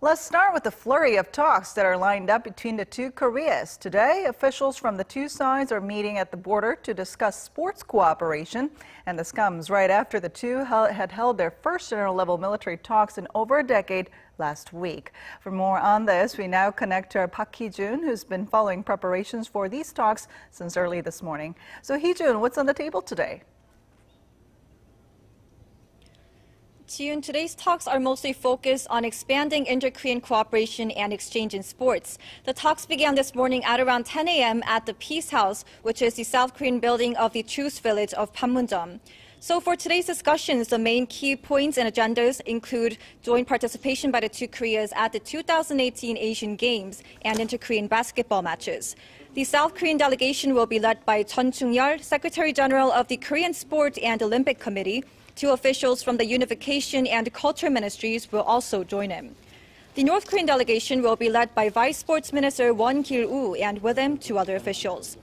Let's start with the flurry of talks that are lined up between the two Koreas. Today, officials from the two sides are meeting at the border to discuss sports cooperation. And this comes right after the two had held their first general-level military talks in over a decade last week. For more on this, we now connect to our Park Hee-jun, who's been following preparations for these talks since early this morning. So Hee-jun, what's on the table today? Ji-yoon, today's talks are mostly focused on expanding inter-Korean cooperation and exchange in sports. The talks began this morning at around 10 a.m. at the Peace House, which is the South Korean building of the Truce village of Panmunjom. So for today's discussions, the main key points and agendas include joint participation by the two Koreas at the 2018 Asian Games and inter-Korean basketball matches. The South Korean delegation will be led by Chun Chung-yeol, Secretary General of the Korean Sport and Olympic Committee. Two officials from the Unification and Culture Ministries will also join him. The North Korean delegation will be led by Vice Sports Minister Won Gil-woo and with him two other officials.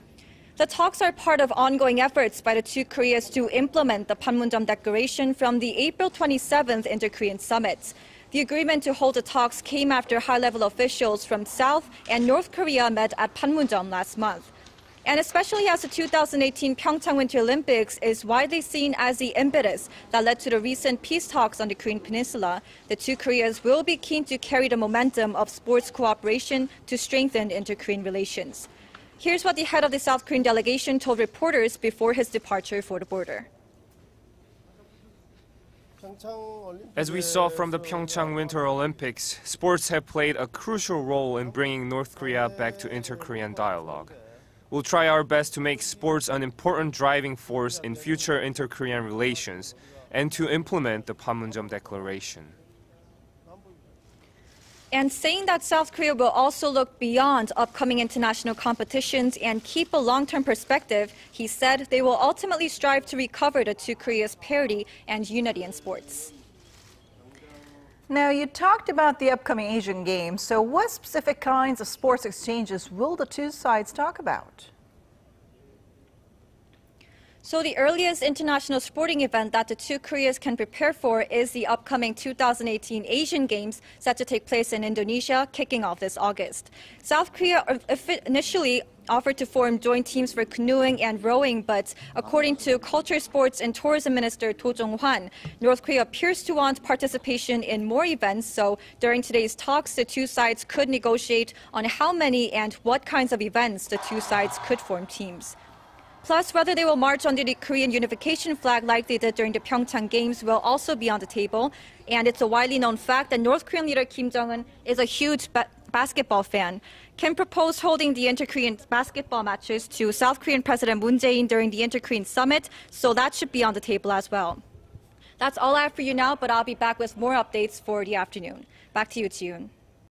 The talks are part of ongoing efforts by the two Koreas to implement the Panmunjom Declaration from the April 27th Inter-Korean Summit. The agreement to hold the talks came after high-level officials from South and North Korea met at Panmunjom last month. And especially as the 2018 Pyeongchang Winter Olympics is widely seen as the impetus that led to the recent peace talks on the Korean Peninsula, the two Koreas will be keen to carry the momentum of sports cooperation to strengthen inter-Korean relations. Here's what the head of the South Korean delegation told reporters before his departure for the border. As we saw from the Pyeongchang Winter Olympics, sports have played a crucial role in bringing North Korea back to inter-Korean dialogue. We'll try our best to make sports an important driving force in future inter-Korean relations and to implement the Panmunjom Declaration. And saying that South Korea will also look beyond upcoming international competitions and keep a long-term perspective, he said they will ultimately strive to recover the two Koreas' parity and unity in sports. Now, you talked about the upcoming Asian Games, so what specific kinds of sports exchanges will the two sides talk about? So the earliest international sporting event that the two Koreas can prepare for is the upcoming 2018 Asian Games set to take place in Indonesia, kicking off this August. South Korea initially offered to form joint teams for canoeing and rowing, but according to Culture, Sports and Tourism Minister Do Jong-un, North Korea appears to want participation in more events, so during today's talks, the two sides could negotiate on how many and what kinds of events the two sides could form teams. Plus, whether they will march under the Korean unification flag like they did during the Pyeongchang Games will also be on the table. And it's a widely known fact that North Korean leader Kim Jong-un is a huge basketball fan. Kim proposed holding the inter-Korean basketball matches to South Korean President Moon Jae-in during the inter-Korean summit, so that should be on the table as well. That's all I have for you now, but I'll be back with more updates for the afternoon. Back to you, Ji-yoon.